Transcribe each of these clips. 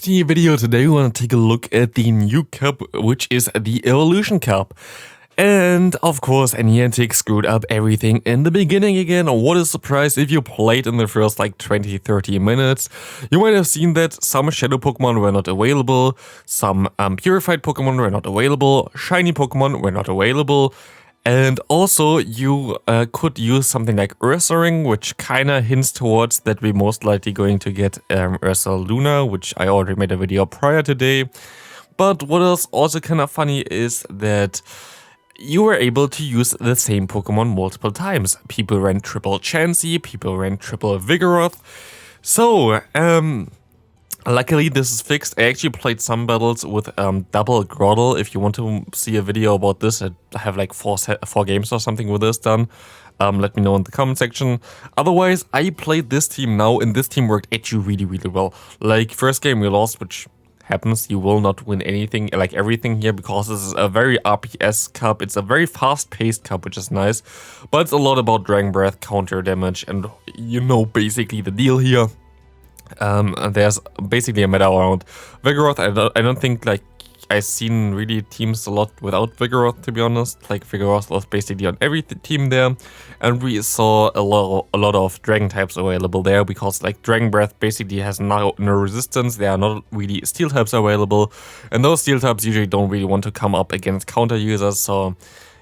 the video today, we want to take a look at the new cup, which is the Evolution Cup. And of course, Niantic screwed up everything in the beginning again. What a surprise if you played in the first like 20-30 minutes. You might have seen that some Shadow Pokemon were not available, some Purified Pokemon were not available, Shiny Pokemon were not available. And also, you could use something like Ursaring, which kinda hints towards that we're most likely going to get Ursaluna, which I already made a video prior today. But what is also kinda funny is that you were able to use the same Pokemon multiple times. People ran triple Chansey, people ran triple Vigoroth. So, luckily this is fixed. I actually played some battles with double Groddle. If you want to see a video about this, I have like four games or something with this done. Let me know in the comment section. Otherwise, I played this team now, and this team worked actually really well. Like, first game we lost, which happens. You will not win anything, like everything here, because this is a very RPS cup. It's a very fast-paced cup, which is nice. But it's a lot about Dragon Breath, counter damage, and you know basically the deal here. There's basically a meta around Vigoroth. I don't think like I've seen really teams a lot without Vigoroth, to be honest. Like Vigoroth was basically on every team there, and we saw a lot of Dragon types available there, because like Dragon Breath basically has no resistance. There are not really Steel types available, and those Steel types usually don't really want to come up against counter users. So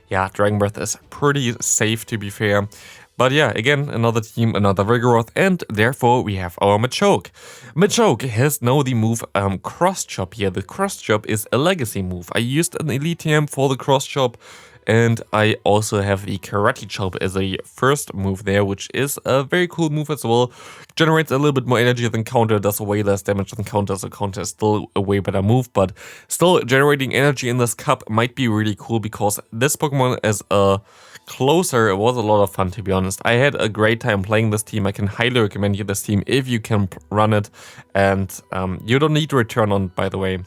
yeah, Dragon Breath is pretty safe, to be fair. But yeah, again, another team, another Vigoroth, and therefore we have our Machoke. Machoke has now the move Cross Chop here. The Cross Chop is a legacy move. I used an Elite TM for the Cross Chop, and I also have the Karate Chop as a first move there, which is a very cool move as well. Generates a little bit more energy than counter, does way less damage than counter, so counter is still a way better move, but still generating energy in this cup might be really cool, because this Pokemon as a closer, it was a lot of fun, to be honest. I had a great time playing this team. I can highly recommend you this team if you can run it, and you don't need to return on, by the way.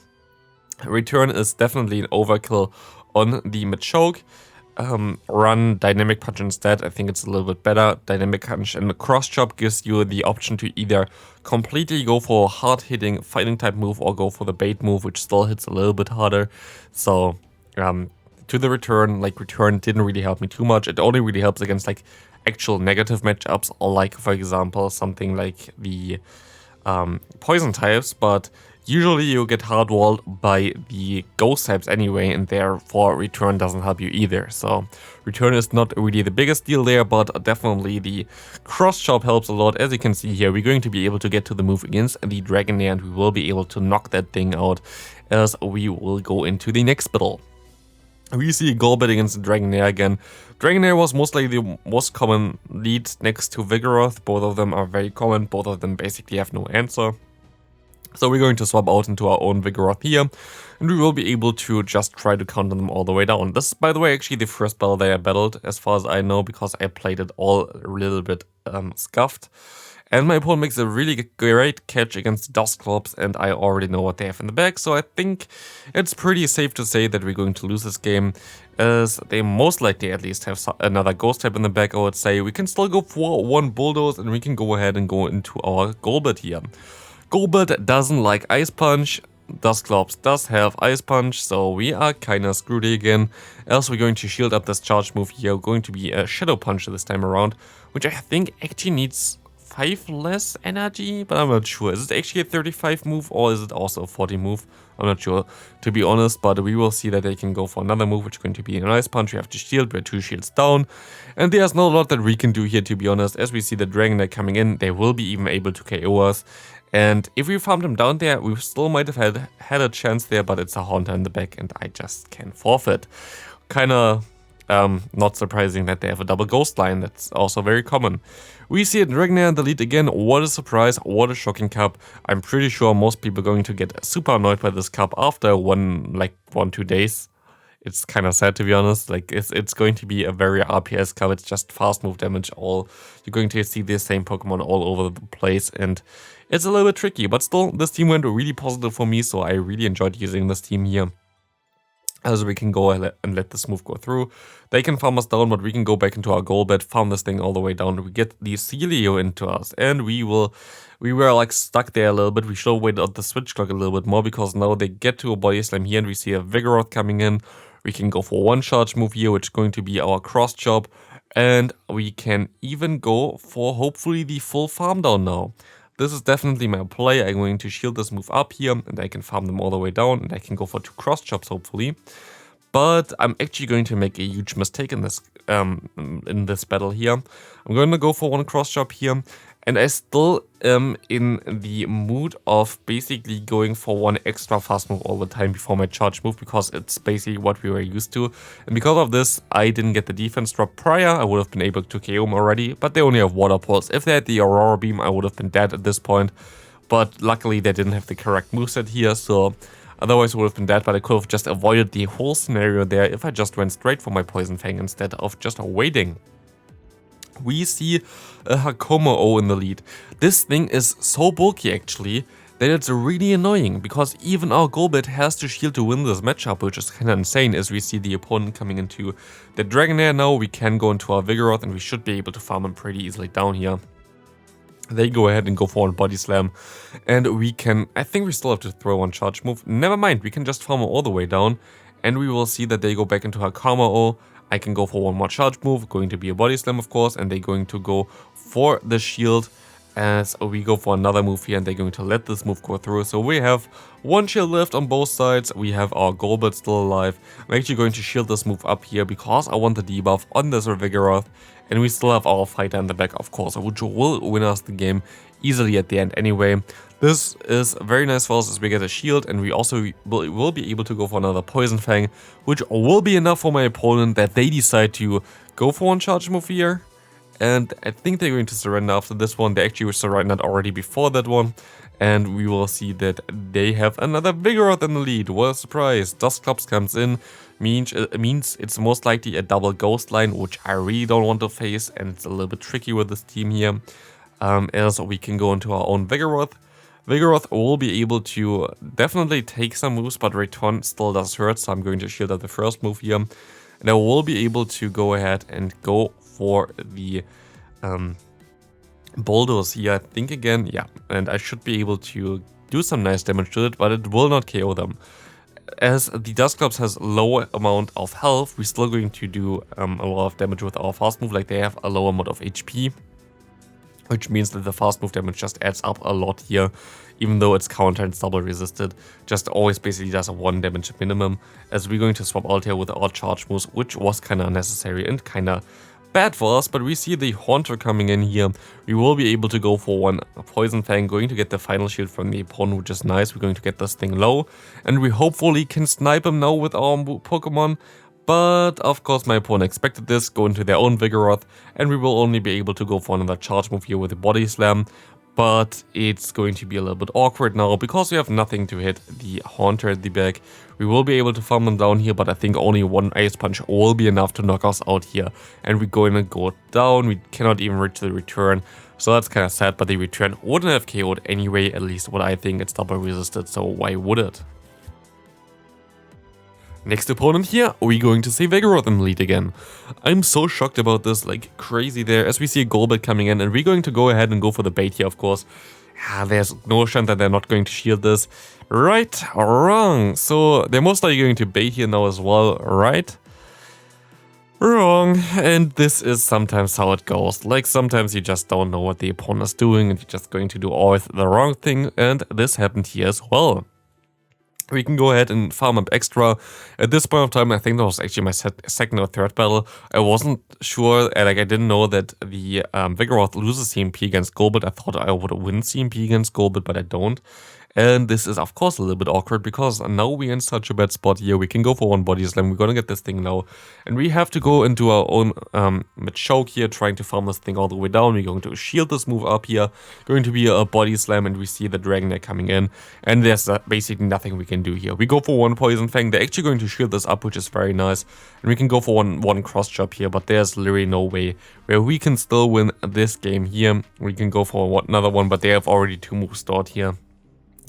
Return is definitely an overkill on the Machoke. Run Dynamic Punch instead. I think it's a little bit better. Dynamic Punch and the Cross Chop gives you the option to either completely go for a hard-hitting fighting type move or go for the bait move, which still hits a little bit harder. So, to the return, like return didn't really help me too much. It only really helps against like actual negative matchups, or like, for example, something like the poison types, but usually you get hard-walled by the ghost types anyway, and therefore return doesn't help you either. So return is not really the biggest deal there, but definitely the Cross Chop helps a lot. As you can see here, we're going to be able to get to the move against the Dragonair, and we will be able to knock that thing out as we will go into the next battle. We see Golbat against the Dragonair again. Dragonair was mostly the most common lead next to Vigoroth. Both of them are very common. Both of them basically have no answer. So we're going to swap out into our own Vigoroth here, and we will be able to just try to counter them all the way down. This is, by the way, actually the first battle that I battled, as far as I know, because I played it all a little bit scuffed. And my opponent makes a really great catch against Dusclops, and I already know what they have in the back, so I think it's pretty safe to say that we're going to lose this game, as they most likely at least have another Ghost type in the back. I would say we can still go for one Bulldoze, and we can go ahead and go into our Golbat here. Golbat doesn't like Ice Punch. Dusclops does have Ice Punch, so we are kinda screwed again. Else we're going to shield up this charge move here. We're going to be a Shadow Punch this time around, which I think actually needs 5 less energy, but I'm not sure. Is it actually a 35 move, or is it also a 40 move? I'm not sure, to be honest, but we will see that they can go for another move, which is going to be an Ice Punch. We have to shield, we're 2 shields down, and there's not a lot that we can do here, to be honest. As we see the Dragonair coming in, they will be even able to KO us, and if we farmed them down there, we still might have had a chance there, but it's a Haunter in the back, and I just can't forfeit. Kinda not surprising that they have a double Ghost line. That's also very common. We see a Dragonair in the lead again. What a surprise, what a shocking cup. I'm pretty sure most people are going to get super annoyed by this cup after 1-2 days. It's kind of sad, to be honest. Like, it's going to be a very RPS cup. It's just fast move damage all. You're going to see the same Pokemon all over the place, and it's a little bit tricky. But still, this team went really positive for me, so I really enjoyed using this team here. as we can go ahead and let this move go through. They can farm us down, but we can go back into our goal bed, farm this thing all the way down. We get the Celio into us, and we were like stuck there a little bit. We should have waited on the switch clock a little bit more, because now they get to a body slam here, and we see a Vigoroth coming in. We can go for one charge move here, which is going to be our cross chop, and we can even go for hopefully the full farm down now. This is definitely my play. I'm going to shield this move up here, and I can farm them all the way down, and I can go for 2 cross chops hopefully. But I'm actually going to make a huge mistake in this battle here. I'm going to go for 1 cross chop here, and I still am in the mood of basically going for 1 extra fast move all the time before my charge move, because it's basically what we were used to. And because of this, I didn't get the defense drop prior. I would have been able to KO him already, but they only have water pulse. If they had the Aurora Beam, I would have been dead at this point. But luckily, they didn't have the correct moveset here, so otherwise I would have been dead, but I could have just avoided the whole scenario there if I just went straight for my Poison Fang instead of just waiting. We see a Hakomo-O in the lead. This thing is so bulky actually that it's really annoying, because even our Golbat has to shield to win this matchup, which is kinda insane, as we see the opponent coming into the Dragonair now. We can go into our Vigoroth, and we should be able to farm him pretty easily down here. They go ahead and go for 1 body slam, and we can, I think we still have to throw 1 charge move. Never mind, we can just farm him all the way down, and we will see that they go back into Hakomo-O. I can go for 1 more charge move, going to be a body slam of course, and they're going to go for the shield as we go for another move here, and they're going to let this move go through. So we have 1 shield left on both sides. We have our Golbat still alive. I'm actually going to shield this move up here because I want the debuff on this Vigoroth, and we still have our fighter in the back of course, which will win us the game easily at the end anyway. This is very nice for us as we get a shield, and we also will be able to go for another Poison Fang, which will be enough for my opponent that they decide to go for 1 charge move here. And I think they're going to surrender after this one. They actually surrendered already before that one. And we will see that they have another Vigoroth in the lead. What a surprise. Dusclops comes in. Means it's most likely a double Ghost line, which I really don't want to face. And it's a little bit tricky with this team here. As we can go into our own Vigoroth. Vigoroth will be able to definitely take some moves, but return still does hurt. So I'm going to shield at the first move here. And I will be able to go ahead and go for the bulldoze here, I think again, yeah, and I should be able to do some nice damage to it, but it will not KO them. As the Dusclops has low amount of health, we're still going to do a lot of damage with our fast move, like they have a low amount of HP, which means that the fast move damage just adds up a lot here, even though it's counter and double resisted, just always basically does a 1 damage minimum, as we're going to swap out here with our charge moves, which was kinda unnecessary and kinda bad for us. But we see the Haunter coming in here. We will be able to go for 1 Poison Fang, going to get the final shield from the opponent, which is nice. We're going to get this thing low, and we hopefully can snipe him now with our Pokemon. But of course my opponent expected this, go into their own Vigoroth, and we will only be able to go for another charge move here with a body slam. But it's going to be a little bit awkward now, because we have nothing to hit the Haunter at the back. We will be able to farm them down here, but I think only 1 Ice Punch will be enough to knock us out here. And we're going to go down, we cannot even reach the return. So that's kind of sad, but the return wouldn't have KO'd anyway, at least what I think. It's double resisted, so why would it? Next opponent here, we're going to see Vigoroth in the lead again. I'm so shocked about this, like crazy there, as we see a Golbat coming in, and we're going to go ahead and go for the bait here, of course. There's no chance that they're not going to shield this. Right or wrong? So they're most likely going to bait here now as well, right? Wrong. And this is sometimes how it goes. Like sometimes you just don't know what the opponent is doing, and you're just going to do always the wrong thing, and this happened here as well. We can go ahead and farm up extra. At this point of time, I think that was actually my second or third battle. I wasn't sure, like I didn't know that the Vigoroth loses CMP against Golbat. I thought I would win CMP against Golbat, but I don't. And this is of course a little bit awkward, because now we're in such a bad spot here. We can go for 1 body slam, we're gonna get this thing now. And we have to go into our own Machoke here, trying to farm this thing all the way down. We're going to shield this move up here, going to be a body slam, and we see the Dragonair coming in. And there's basically nothing we can do here. We go for 1 Poison Fang, they're actually going to shield this up, which is very nice. And we can go for one Cross Chop here, but there's literally no way where we can still win this game here. We can go for another one, but they have already 2 moves stored here.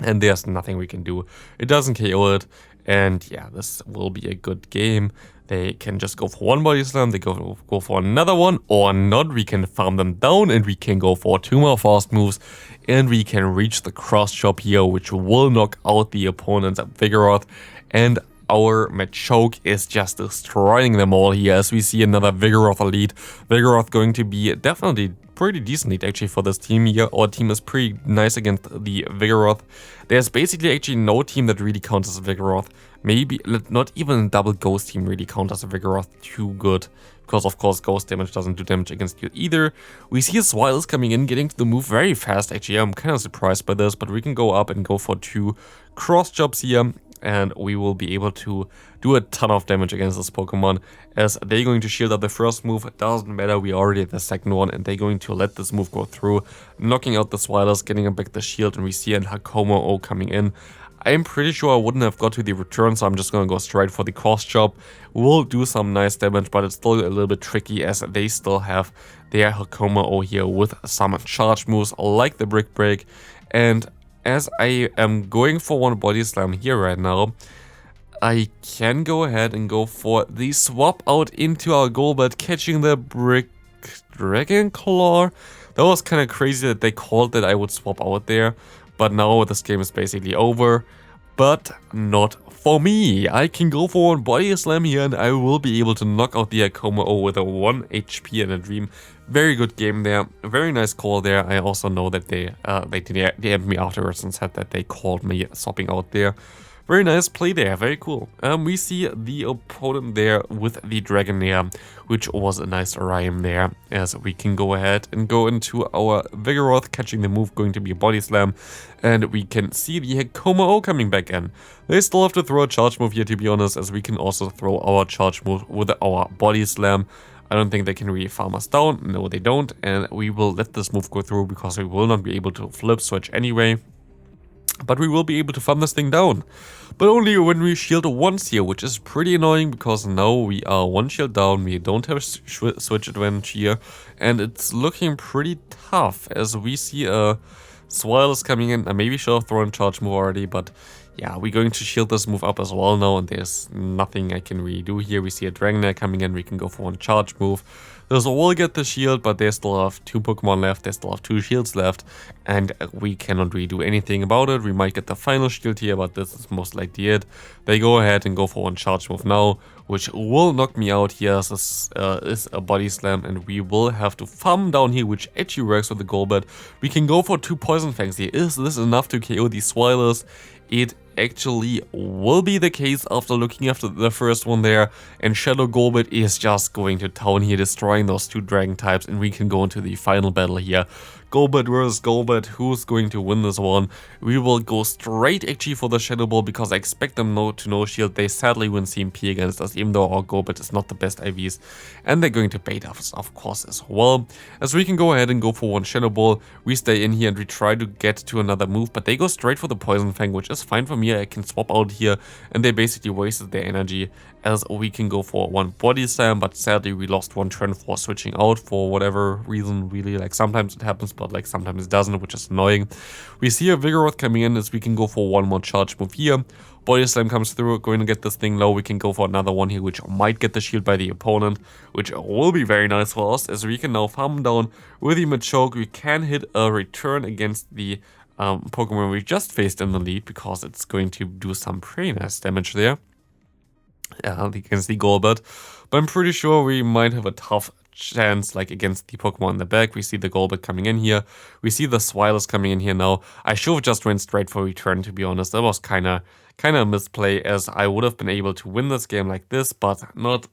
And there's nothing we can do. It doesn't KO it, And yeah, this will be a good game. They can just go for one body slam, they go for another one, or not. We can farm them down and we can go for 2 more fast moves. And we can reach the cross chop here, which will knock out the opponent's Vigoroth. And our Machoke is just destroying them all here, as we see another Vigoroth elite. Vigoroth going to be definitely pretty decent lead actually for this team here. Our team is pretty nice against the Vigoroth. There's basically actually no team that really counters Vigoroth. Maybe not even a double ghost team really counters Vigoroth too good. Because of course ghost damage doesn't do damage against you either. We see Swilus coming in, getting to the move very fast actually. I'm kind of surprised by this, but we can go up and go for 2 cross chops here. And we will be able to do a ton of damage against this Pokemon, as they're going to shield up the first move. It doesn't matter, we already at the second one, and they're going to let this move go through, knocking out the Swilus, getting back the shield, and we see an Hakomo-O coming in. I'm pretty sure I wouldn't have got to the return, so I'm just going to go straight for the cross chop. We'll do some nice damage, but it's still a little bit tricky, as they still have their Hakomo-O here with some charge moves like the Brick Break. And as I am going for one body slam here right now, I can go ahead and go for the swap out into our Golbat, catching the Brick Dragon Claw. That was kind of crazy that they called that I would swap out there, but now this game is basically over. But not for me. I can go for one body slam here and I will be able to knock out the Hakomo-O with a 1 HP and a dream. Very good game there. Very nice call there. I also know that they DM'd me afterwards and said that they called me swapping out there. Very nice play there, very cool. We see the opponent there with the Dragonair, which was a nice rhyme there, as we can go ahead and go into our Vigoroth, catching the move, going to be a body slam, and we can see the Hakomo-O coming back in. They still have to throw a charge move here, to be honest, as we can also throw our charge move with our body slam. I don't think they can really farm us down, no they don't, and we will let this move go through because we will not be able to flip switch anyway. But we will be able to farm this thing down. But only when we shield once here, which is pretty annoying because now we are 1 shield down, we don't have switch advantage here. And it's looking pretty tough as we see a Swilus coming in. I maybe should have thrown charge move already, but yeah, we're going to shield this move up as well now, and there's nothing I can really do here. We see a Dragonair coming in, we can go for 1 charge move. Those will get the shield, but they still have 2 Pokemon left, they still have 2 shields left, and we cannot really do anything about it. We might get the final shield here, but this is most likely it. They go ahead and go for 1 charge move now, which will knock me out here. This is a body slam, and we will have to farm down here, which actually works with the Golbat. We can go for 2 Poison Fangs here. Is this enough to KO the Swilus? It actually will be the case after looking after the first one there, and Shadow Golbat is just going to town here, destroying those 2 dragon types, and we can go into the final battle here. Golbat versus Golbat, who's going to win this one? We will go straight actually for the Shadow Ball because I expect them to no shield. They sadly win CMP against us, even though our Golbat is not the best IVs, and they're going to bait us of course as well. As we can go ahead and go for 1 Shadow Ball, we stay in here and we try to get to another move, but they go straight for the Poison Fang, which is fine for me. I can swap out here, and they basically wasted their energy, as we can go for 1 body slam, but sadly we lost 1 turn for switching out for whatever reason, really. Like sometimes it happens, but like sometimes it doesn't, which is annoying. We see a Vigoroth coming in, as we can go for 1 more charge move here. Body slam comes through, going to get this thing low. We can go for another one here, which might get the shield by the opponent, which will be very nice for us, as we can now farm down with the Machoke. We can hit a return against the Pokemon we just faced in the lead, because it's going to do some pretty nice damage there. Yeah, against the Golbat, but I'm pretty sure we might have a tough chance like against the Pokemon in the back. We see the Golbat coming in here, we see the Swilus coming in here now. I should have just went straight for return, to be honest. That was kind of a misplay, as I would have been able to win this game like this, but not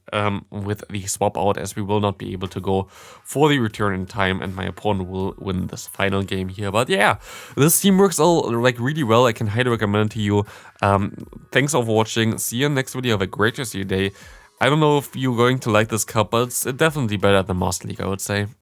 with the swap out, as we will not be able to go for the return in time, and my opponent will win this final game here. But yeah, this team works all like really well. I can highly recommend it to you. Thanks for watching. See you in the next video. Have a great rest of your day. I don't know if you're going to like this cup, but it's definitely better than Master League, I would say.